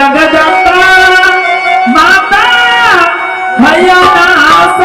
जगदम्बा माता हैया नास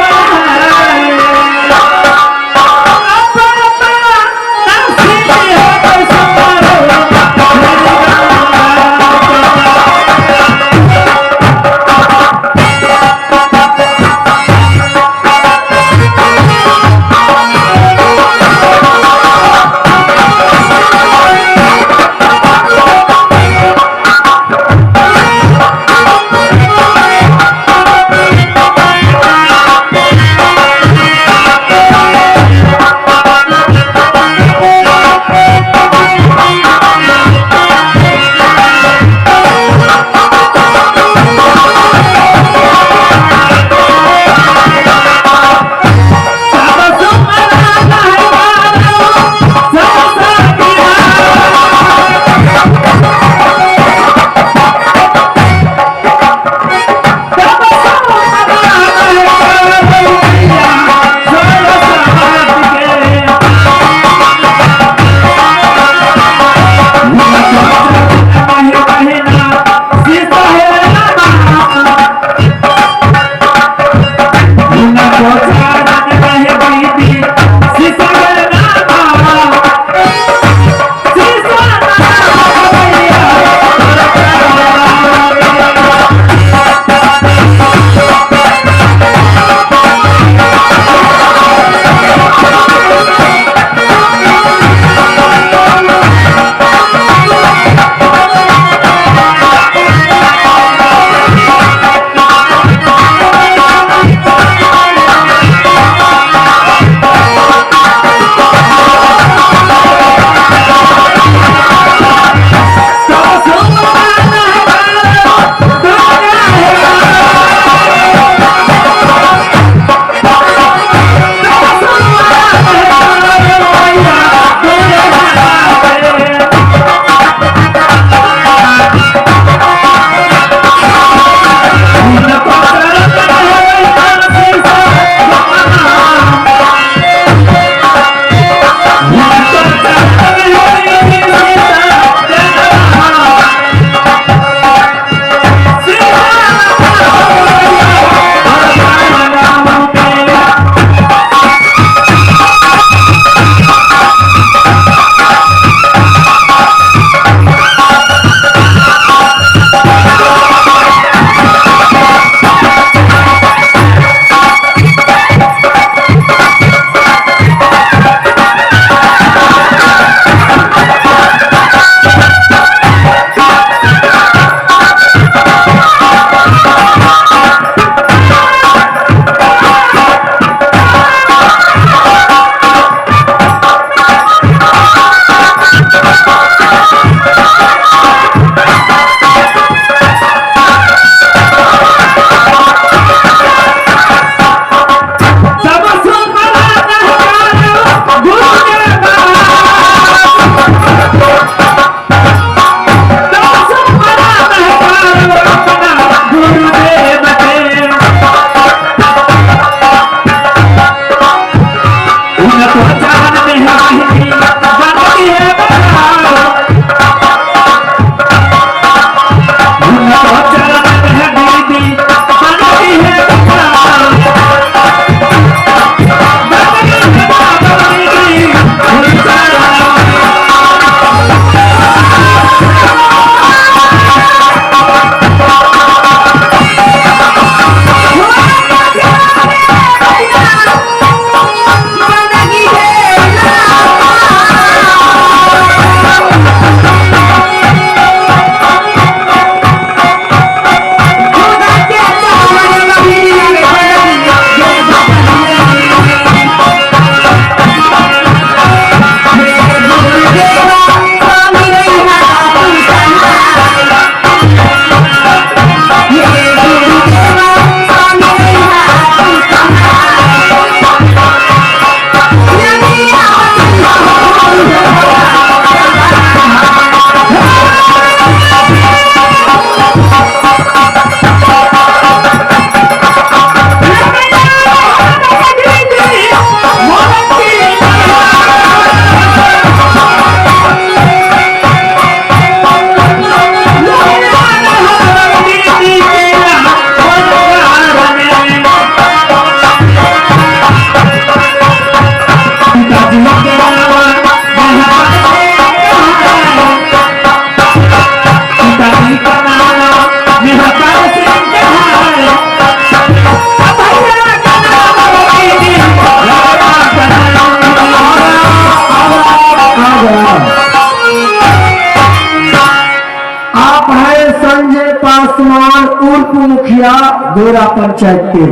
गोरा पंचायत के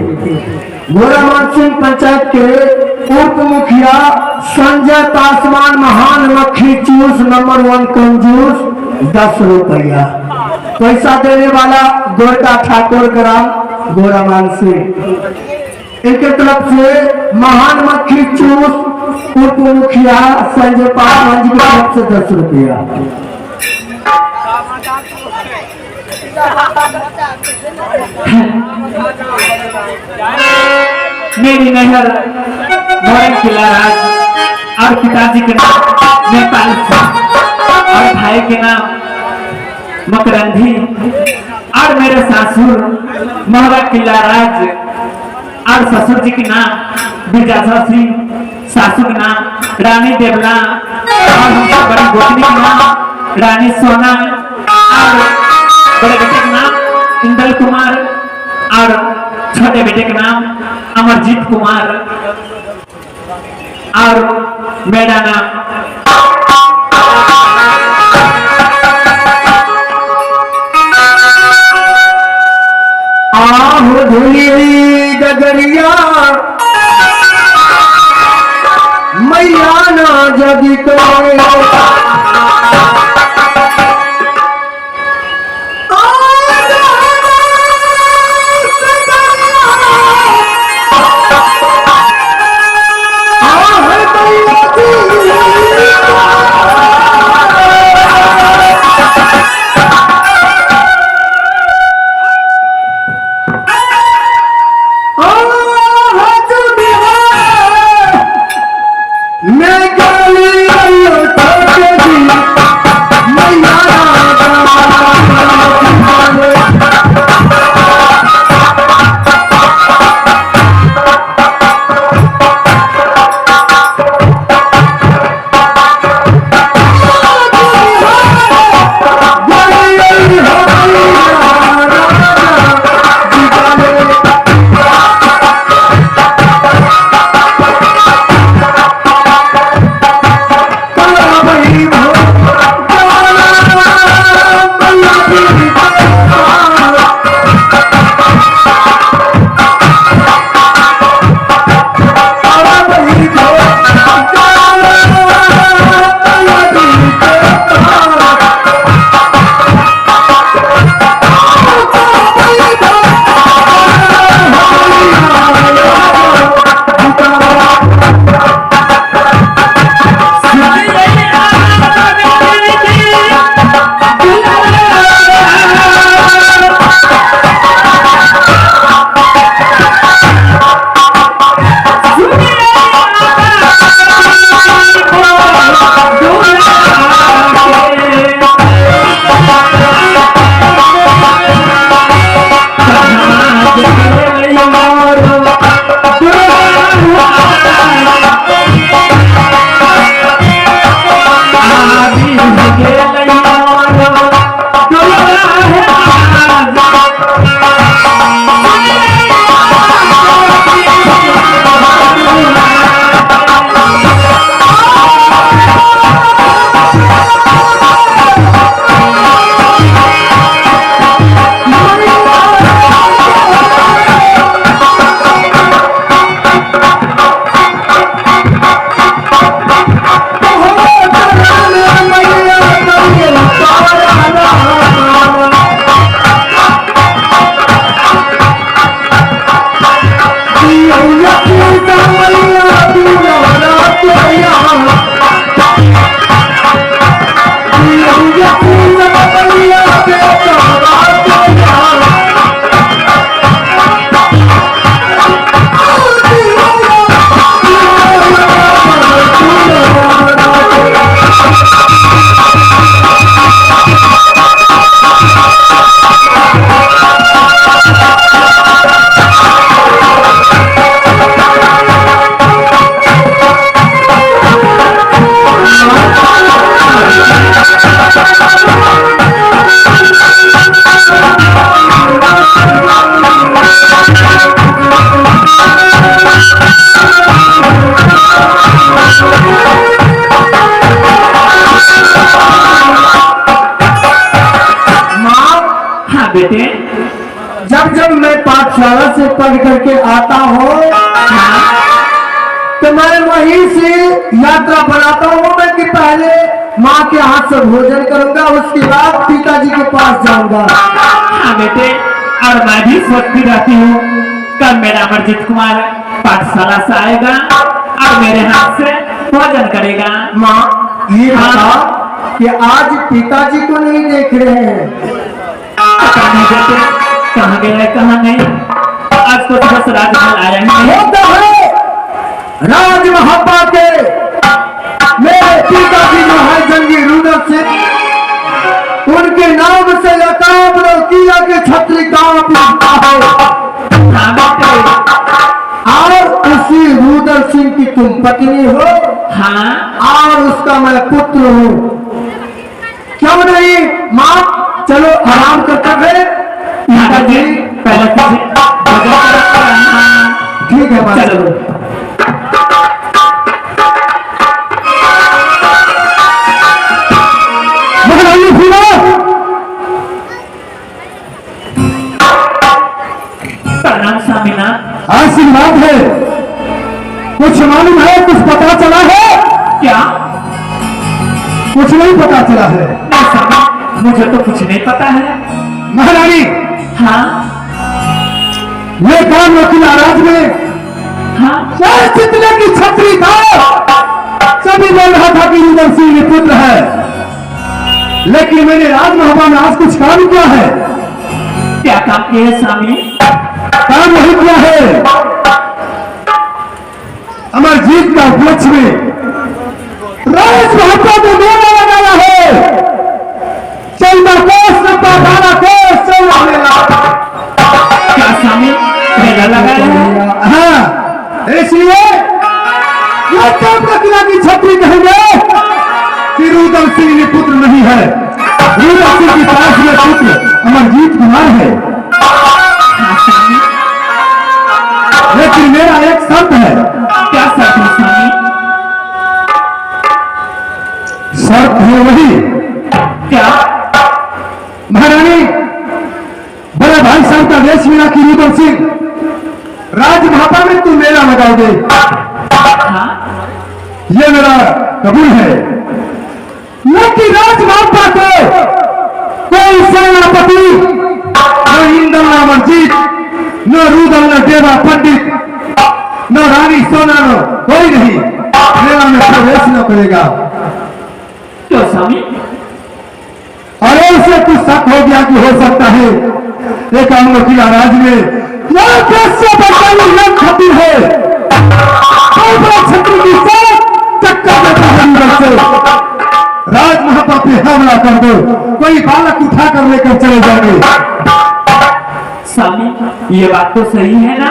गोरा मानसिंह पंचायत के उप मुखिया संजय पासवान महान मक्खी चूस नंबर 1 कंजूस 10 रुपया पैसा देने वाला गोरका ठाकुर ग्राम गोरा मानसिंह। इनके तरफ से महान मक्खी चूस उप मुखिया संजय पासवान जी की तरफ से 10 रुपया। मेरी नहर मोरन किला राज और पिताजी के नाम नेपाल से और भाई के नाम मकरंधी और मेरे ससुर मोहरा किला राज और ससुर जी के नाम बिरजाधर सिंह, सासू के नाम रानी देवला और उनकी बड़ी गोतनी के नाम रानी सोना और बड़े बेटे के नाम इंदल कुमार और छोटे बेटे के नाम अमरजीत कुमार और मेरा नाम आहो धुली डगरिया मैया ना जगी तो मैं पाठशाला से पढ़ करके आता हो तो मैं वहीं से यात्रा बनाता हूँ मैं कि पहले माँ के हाथ से भोजन करूंगा, उसके बाद पिताजी के पास जाऊंगा। हाँ बेटे, और मैं भी सोचती रहती हूँ कल मेरा अमरजीत कुमार पाठशाला से आएगा और मेरे हाथ से भोजन करेगा। माँ ये हाँ। बता कि आज पिताजी को नहीं देख रहे हैं। पता नहीं बेटे कहाँ गए कहाँ नहीं, आज तो बस राजमहल आया ही नहीं। होता है राज महापा के मेरे पिताजी जो है जंगी रुद्र सिंह, उनके नाम से लताब किया के छत्री गांव पीता है। हाँ बेटे, और उसी रुद्र सिंह की तुम पत्नी हो हाँ और उसका मैं पुत्र हूँ। क्यों नहीं माँ, चलो आराम करते हुए पिताजी पहले कुछ भोजन करो। हाँ ठीक है माँ, चलो। महारानी सुनो, प्रणाम स्वामीनाथ। आशीर्वाद है। कुछ मालूम है, कुछ पता चला है? क्या? कुछ नहीं पता चला है। नहीं स्वामी, मुझे तो कुछ नहीं पता है। महारानी हाँ ये काम वकील राज में हाँ चाहे जितने की छत्री था सभी बोल रहा था कि रुद्र सिंह ये पुत्र है, लेकिन मैंने राजमहल में आज कुछ काम किया है। क्या काम किया है स्वामी? काम नहीं किया है, अमरजीत का उपलक्ष्य में राजमहल को मेला लगाया है। 14 कोस 12 कोस 14 मेला। क्या स्वामी मेला लगाया है? हाँ, इसलिए यह काम रखना की छत्री कहेंगे कि रुद्र सिंह ये पुत्र नहीं है। रुद्र सिंह के पास में पुत्र अमरजीत कुमार है। हाँ स्वामी, लेकिन मेरा एक शर्त है। क्या शर्त है स्वामी? शर्त है वही, क्या? महारानी बड़े भाई साहब का देश मिला कि रुद्र सिंह राजमहापा में तुम मेला लगाओगे, हाँ ये मेरा कबूल है। लेकिन राजमहापा को कोई सेनापति न इंद्र न अमरजीत न रुद्र न देवा पंडित न रानी सोना न कोई नहीं मेला में प्रवेश न करेगा। क्यों स्वामी? और ऐसे कुछ शक हो गया कि हो सकता है एक वकील राज में छत्री है, छत्री की चक्कर देता है अंदर से। राजमहापा पे हमला कर दो, कोई बालक उठा कर लेकर चले जाएंगे। स्वामी ये बात तो सही है ना?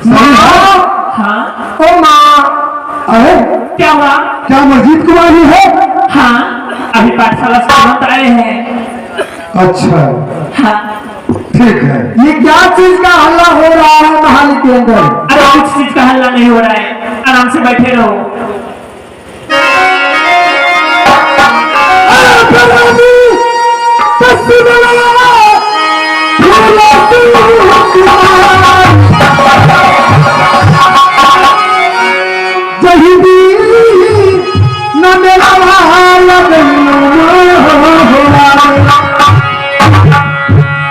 सही है? हाँ। ओ माँ, अरे क्या हुआ? क्या अमरजीत कुमार ही है? हाँ अभी पाठशाला से तुरंत आए हैं। अच्छा हाँ ठीक है। ये क्या चीज का हल्ला हो रहा है महल के अंदर? अरे कुछ चीज का हल्ला नहीं हो रहा है, आराम से बैठे रहो।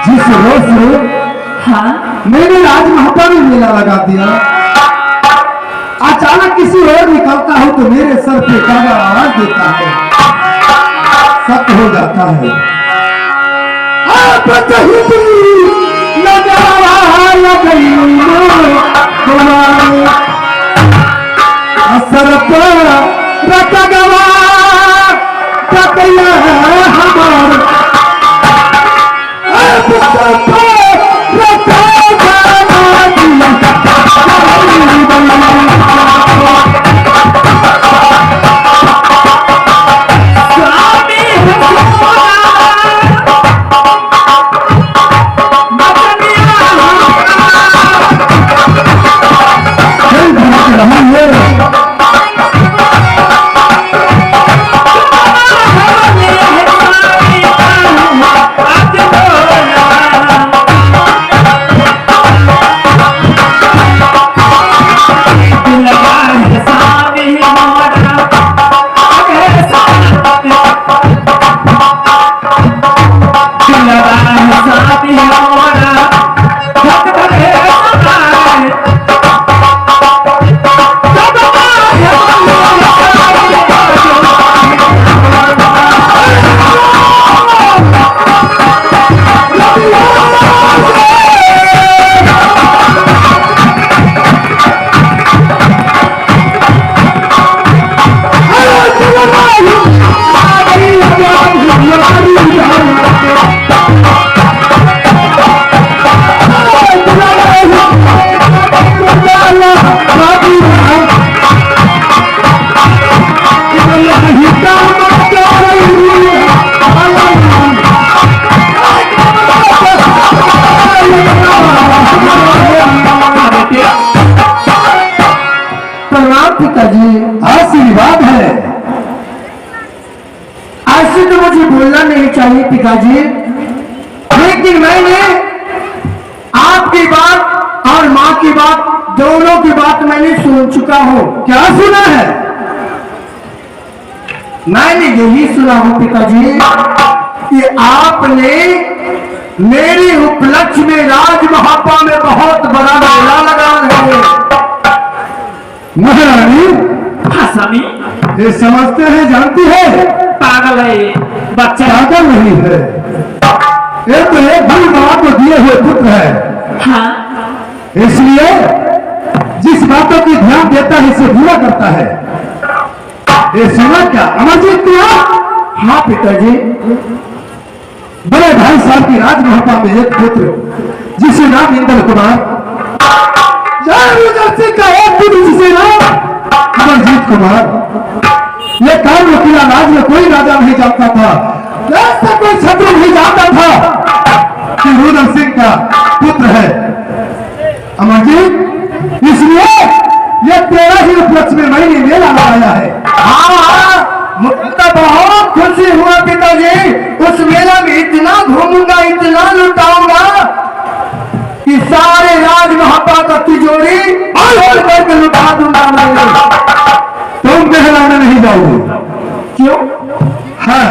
जिस रोज हाँ मैंने राजमहापा में मेला लगा दिया, अचानक किसी और निकलता हूं तो मेरे सर पे काला आवाज देता है, सत्य हो जाता है। असर पर हमार ऐसे तो मुझे बोलना नहीं चाहिए पिताजी, लेकिन मैंने आपकी बात और माँ की बात, दोनों की बात मैंने सुन चुका हूँ। क्या सुना है? मैंने यही सुना हूँ पिताजी कि आपने मेरी उपलक्ष्य में राज महापा में बहुत बड़ा मेला लगा है। महारानी, हाँ स्वामी, ये समझते हैं, जानती है पागल है ये बच्चा। पागल नहीं है, ये तो एक भी माँ को दिए हुए पुत्र है। हाँ, इसलिए जिस बातों की ध्यान देता है इसे पूरा करता है। ये सुना क्या अमरजीत क्या? हाँ पिताजी, बड़े भाई साहब की राज महापा में एक पुत्र जिसे नाम इंद्र कुमार, का एक पुत्र जिसे नाम अमरजीत कुमार। ये काम किला राज में कोई राजा नहीं जानता था, ऐसा कोई छत्र नहीं जानता था कि रुद्र सिंह का पुत्र है अमरजीत। इसलिए ये तेरा ही उपलक्ष्य में मैंने मेला लगाया है। हाँ, मुझे तो बहुत खुशी हुआ पिताजी, उस मेला में इतना घूमूंगा, इतना लुटाऊंगा कि सारे राज महापा का तिजोरी और करके लुटा दूंगा मैं। तुम मेला में नहीं जाओगे? क्यों? हाँ,